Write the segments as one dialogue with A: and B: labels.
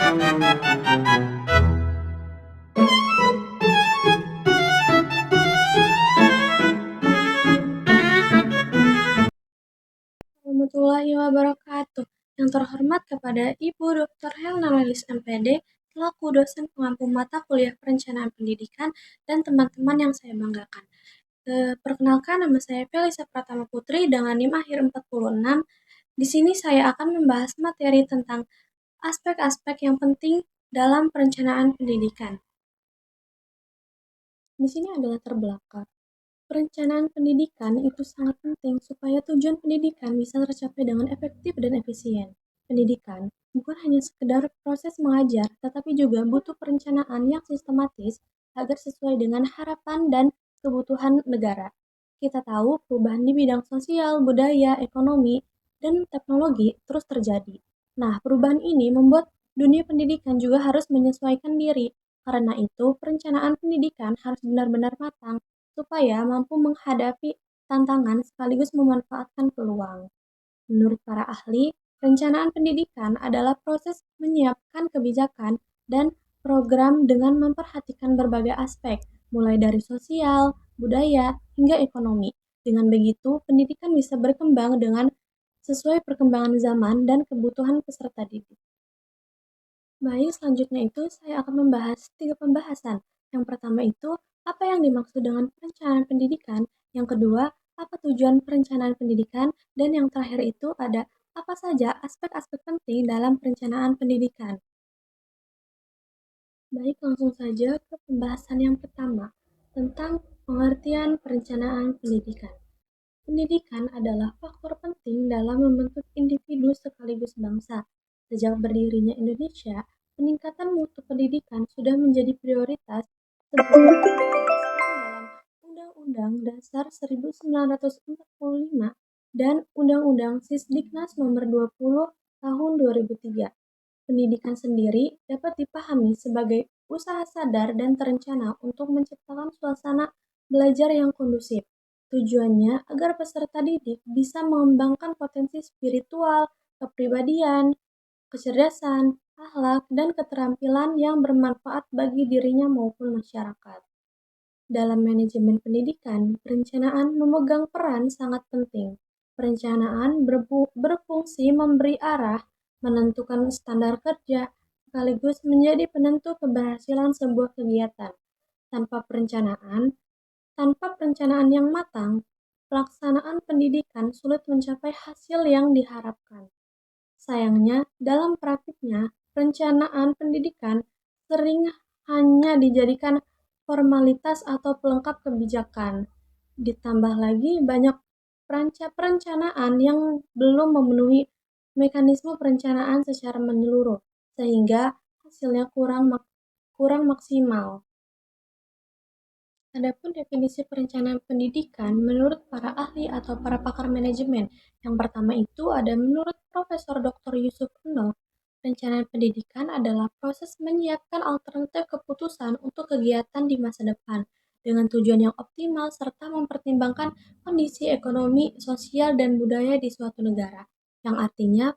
A: Warahmatullahi wabarakatuh. Yang terhormat kepada Ibu Dr. Helena Melis MPD, selaku dosen pengampu mata kuliah perencanaan pendidikan dan teman-teman yang saya banggakan. Perkenalkan, nama saya Felisa Pratama Putri dengan NIM akhir 46. Di sini saya akan membahas materi tentang aspek-aspek yang penting dalam perencanaan pendidikan. Di sini adalah latar belakang. Perencanaan pendidikan itu sangat penting supaya tujuan pendidikan bisa tercapai dengan efektif dan efisien. Pendidikan bukan hanya sekedar proses mengajar, tetapi juga butuh perencanaan yang sistematis agar sesuai dengan harapan dan kebutuhan negara. Kita tahu perubahan di bidang sosial, budaya, ekonomi, dan teknologi terus terjadi. Nah, perubahan ini membuat dunia pendidikan juga harus menyesuaikan diri. Karena itu, perencanaan pendidikan harus benar-benar matang supaya mampu menghadapi tantangan sekaligus memanfaatkan peluang. Menurut para ahli, perencanaan pendidikan adalah proses menyiapkan kebijakan dan program dengan memperhatikan berbagai aspek, mulai dari sosial, budaya, hingga ekonomi. Dengan begitu, pendidikan bisa berkembang dengan sesuai perkembangan zaman dan kebutuhan peserta didik. Baik, selanjutnya itu saya akan membahas 3 pembahasan. Yang pertama itu, apa yang dimaksud dengan perencanaan pendidikan? Yang kedua, apa tujuan perencanaan pendidikan? Dan yang terakhir itu ada apa saja aspek-aspek penting dalam perencanaan pendidikan. Baik, langsung saja ke pembahasan yang pertama, tentang pengertian perencanaan pendidikan. Pendidikan adalah faktor penting dalam membentuk individu sekaligus bangsa. Sejak berdirinya Indonesia, peningkatan mutu pendidikan sudah menjadi prioritas sebagai ditegaskan dalam Undang-Undang Dasar 1945 dan Undang-Undang Sisdiknas Nomor 20 Tahun 2003. Pendidikan sendiri dapat dipahami sebagai usaha sadar dan terencana untuk menciptakan suasana belajar yang kondusif. Tujuannya agar peserta didik bisa mengembangkan potensi spiritual, kepribadian, kecerdasan, akhlak, dan keterampilan yang bermanfaat bagi dirinya maupun masyarakat. Dalam manajemen pendidikan, perencanaan memegang peran sangat penting. Perencanaan berfungsi memberi arah, menentukan standar kerja, sekaligus menjadi penentu keberhasilan sebuah kegiatan. Tanpa perencanaan yang matang, pelaksanaan pendidikan sulit mencapai hasil yang diharapkan. Sayangnya, dalam praktiknya, perencanaan pendidikan sering hanya dijadikan formalitas atau pelengkap kebijakan. Ditambah lagi banyak perencanaan yang belum memenuhi mekanisme perencanaan secara menyeluruh, sehingga hasilnya kurang maksimal. Adapun definisi perencanaan pendidikan menurut para ahli atau para pakar manajemen, yang pertama itu ada menurut Profesor Dr. Yusuf Kuno, perencanaan pendidikan adalah proses menyiapkan alternatif keputusan untuk kegiatan di masa depan dengan tujuan yang optimal serta mempertimbangkan kondisi ekonomi, sosial, dan budaya di suatu negara, yang artinya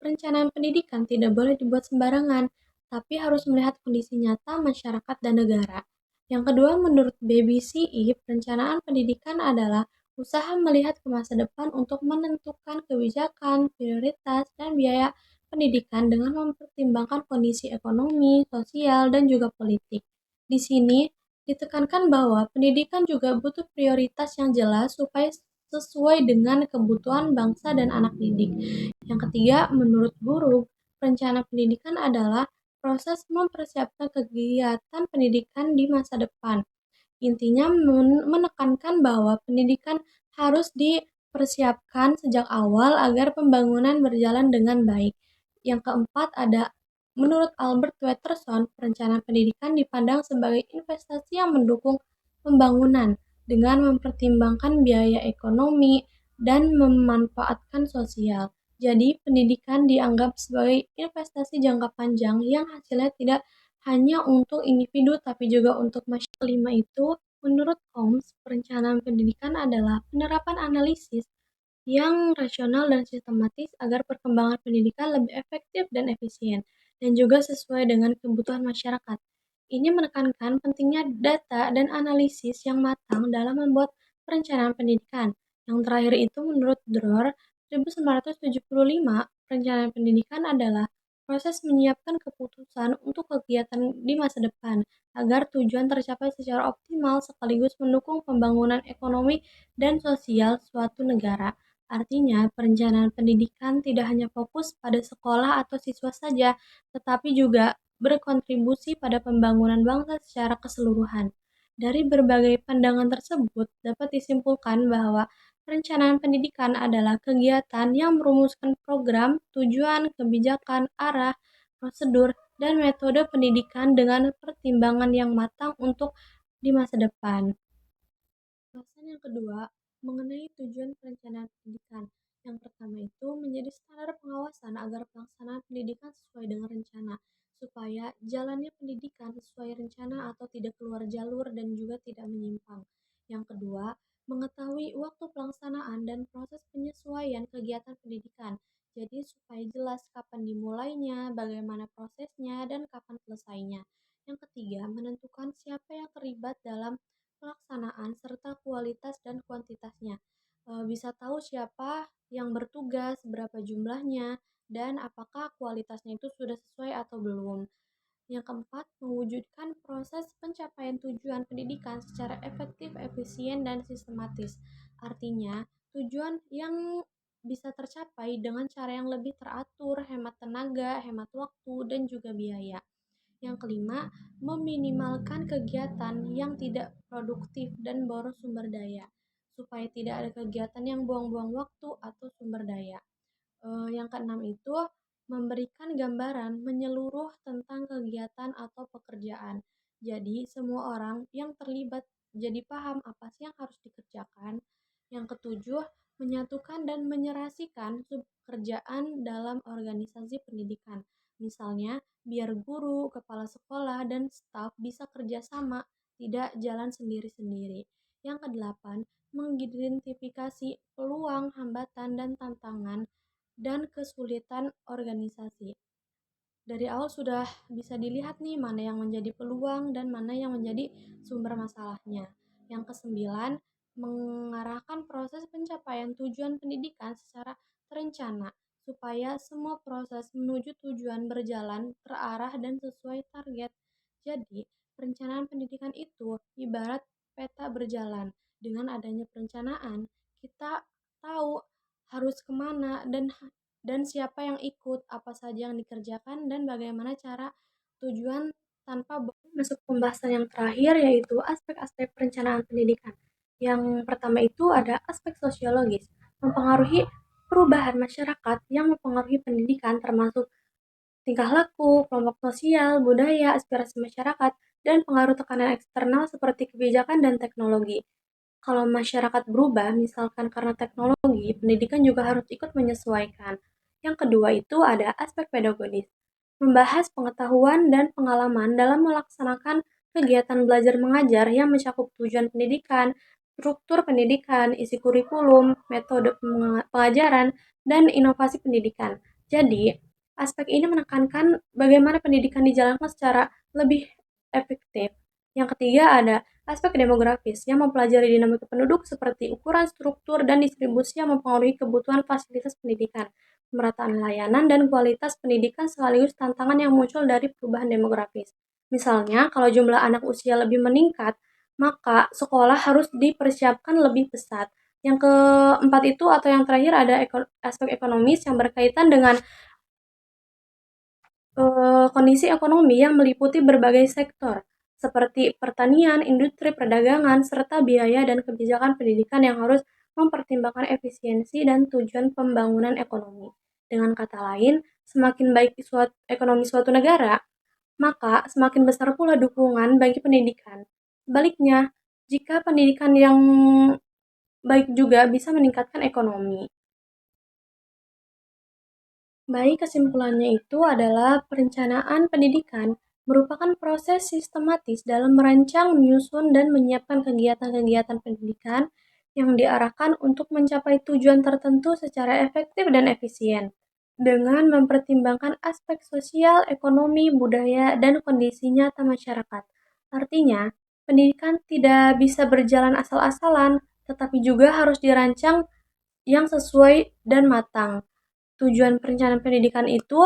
A: perencanaan pendidikan tidak boleh dibuat sembarangan, tapi harus melihat kondisi nyata masyarakat dan negara. Yang kedua, menurut BBCI, perencanaan pendidikan adalah usaha melihat ke masa depan untuk menentukan kebijakan, prioritas, dan biaya pendidikan dengan mempertimbangkan kondisi ekonomi, sosial, dan juga politik. Di sini ditekankan bahwa pendidikan juga butuh prioritas yang jelas supaya sesuai dengan kebutuhan bangsa dan anak didik. Yang ketiga, menurut guru, rencana pendidikan adalah proses mempersiapkan kegiatan pendidikan di masa depan. Intinya menekankan bahwa pendidikan harus dipersiapkan sejak awal agar pembangunan berjalan dengan baik. Yang keempat ada menurut Albert Watterson, perencanaan pendidikan dipandang sebagai investasi yang mendukung pembangunan dengan mempertimbangkan biaya ekonomi dan memanfaatkan sosial. Jadi, pendidikan dianggap sebagai investasi jangka panjang yang hasilnya tidak hanya untuk individu tapi juga untuk masyarakat. Kelima itu, menurut Holmes, perencanaan pendidikan adalah penerapan analisis yang rasional dan sistematis agar perkembangan pendidikan lebih efektif dan efisien. dan juga sesuai dengan kebutuhan masyarakat. Ini menekankan pentingnya data dan analisis yang matang dalam membuat perencanaan pendidikan. Yang terakhir itu menurut Dror, 1975, perencanaan pendidikan adalah proses menyiapkan keputusan untuk kegiatan di masa depan agar tujuan tercapai secara optimal sekaligus mendukung pembangunan ekonomi dan sosial suatu negara. Artinya, perencanaan pendidikan tidak hanya fokus pada sekolah atau siswa saja, tetapi juga berkontribusi pada pembangunan bangsa secara keseluruhan. Dari berbagai pandangan tersebut, dapat disimpulkan bahwa perencanaan pendidikan adalah kegiatan yang merumuskan program, tujuan, kebijakan, arah, prosedur, dan metode pendidikan dengan pertimbangan yang matang untuk di masa depan. Bahasan yang kedua, mengenai tujuan perencanaan pendidikan. Yang pertama itu menjadi standar pengawasan agar pelaksanaan pendidikan sesuai dengan rencana, supaya jalannya pendidikan sesuai rencana atau tidak keluar jalur dan juga tidak menyimpang. Yang kedua, mengetahui waktu pelaksanaan dan proses penyesuaian kegiatan pendidikan. Jadi supaya jelas kapan dimulainya, bagaimana prosesnya, dan kapan selesainya. Yang ketiga, menentukan siapa yang terlibat dalam pelaksanaan serta kualitas dan kuantitasnya. Bisa tahu siapa yang bertugas, berapa jumlahnya, dan apakah kualitasnya itu sudah sesuai atau belum. Yang keempat, mewujudkan proses pencapaian tujuan pendidikan secara efektif, efisien, dan sistematis. Artinya, tujuan yang bisa tercapai dengan cara yang lebih teratur, hemat tenaga, hemat waktu, dan juga biaya. Yang kelima, meminimalkan kegiatan yang tidak produktif dan boros sumber daya, supaya tidak ada kegiatan yang buang-buang waktu atau sumber daya. Yang keenam itu memberikan gambaran menyeluruh tentang kegiatan atau pekerjaan. Jadi, semua orang yang terlibat jadi paham apa sih yang harus dikerjakan. Yang ketujuh, menyatukan dan menyerasikan subkerjaan dalam organisasi pendidikan. Misalnya, biar guru, kepala sekolah, dan staf bisa kerjasama, tidak jalan sendiri-sendiri. Yang kedelapan, mengidentifikasi peluang, hambatan, dan tantangan dan kesulitan organisasi. Dari awal sudah bisa dilihat nih mana yang menjadi peluang dan mana yang menjadi sumber masalahnya. Yang kesembilan, mengarahkan proses pencapaian tujuan pendidikan secara terencana supaya semua proses menuju tujuan berjalan terarah dan sesuai target. Jadi, perencanaan pendidikan itu ibarat peta berjalan. Dengan adanya perencanaan, kita tahu harus kemana dan siapa yang ikut, apa saja yang dikerjakan, dan bagaimana cara tujuan tanpa masuk pembahasan yang terakhir yaitu aspek-aspek perencanaan pendidikan. Yang pertama itu ada aspek sosiologis, mempengaruhi perubahan masyarakat yang mempengaruhi pendidikan termasuk tingkah laku, kelompok sosial, budaya, aspirasi masyarakat, dan pengaruh tekanan eksternal seperti kebijakan dan teknologi. Kalau masyarakat berubah, misalkan karena teknologi, pendidikan juga harus ikut menyesuaikan. Yang kedua itu ada aspek pedagogis, membahas pengetahuan dan pengalaman dalam melaksanakan kegiatan belajar mengajar yang mencakup tujuan pendidikan, struktur pendidikan, isi kurikulum, metode pengajaran, dan inovasi pendidikan. Jadi, aspek ini menekankan bagaimana pendidikan dijalankan secara lebih efektif. Yang ketiga ada aspek demografis yang mempelajari dinamika penduduk seperti ukuran, struktur, dan distribusi yang mempengaruhi kebutuhan fasilitas pendidikan, pemerataan layanan, dan kualitas pendidikan sekaligus tantangan yang muncul dari perubahan demografis. Misalnya, kalau jumlah anak usia lebih meningkat, maka sekolah harus dipersiapkan lebih pesat. Yang keempat itu atau yang terakhir ada aspek ekonomis yang berkaitan dengan kondisi ekonomi yang meliputi berbagai sektor, seperti pertanian, industri, perdagangan, serta biaya dan kebijakan pendidikan yang harus mempertimbangkan efisiensi dan tujuan pembangunan ekonomi. Dengan kata lain, semakin baik ekonomi suatu negara, maka semakin besar pula dukungan bagi pendidikan. Sebaliknya, jika pendidikan yang baik juga bisa meningkatkan ekonomi. Baik, kesimpulannya itu adalah perencanaan pendidikan merupakan proses sistematis dalam merancang, menyusun, dan menyiapkan kegiatan-kegiatan pendidikan yang diarahkan untuk mencapai tujuan tertentu secara efektif dan efisien. dengan mempertimbangkan aspek sosial, ekonomi, budaya, dan kondisi nyata masyarakat. Artinya, pendidikan tidak bisa berjalan asal-asalan, tetapi juga harus dirancang yang sesuai dan matang. Tujuan perencanaan pendidikan itu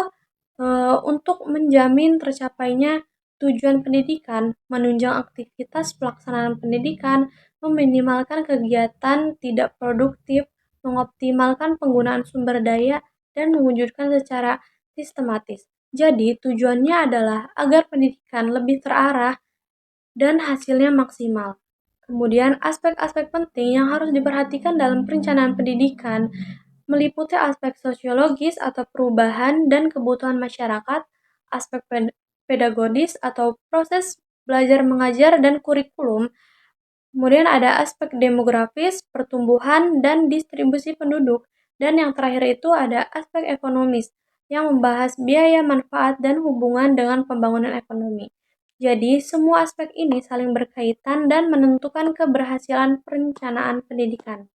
A: untuk menjamin tercapainya tujuan pendidikan, menunjang aktivitas pelaksanaan pendidikan, meminimalkan kegiatan tidak produktif, mengoptimalkan penggunaan sumber daya, dan mewujudkan secara sistematis. Jadi, tujuannya adalah agar pendidikan lebih terarah dan hasilnya maksimal. Kemudian, aspek-aspek penting yang harus diperhatikan dalam perencanaan pendidikan meliputi aspek sosiologis atau perubahan dan kebutuhan masyarakat, aspek pedagogis atau proses belajar mengajar dan kurikulum, kemudian ada aspek demografis, pertumbuhan, dan distribusi penduduk, dan yang terakhir itu ada aspek ekonomis yang membahas biaya, manfaat, dan hubungan dengan pembangunan ekonomi. Jadi, semua aspek ini saling berkaitan dan menentukan keberhasilan perencanaan pendidikan.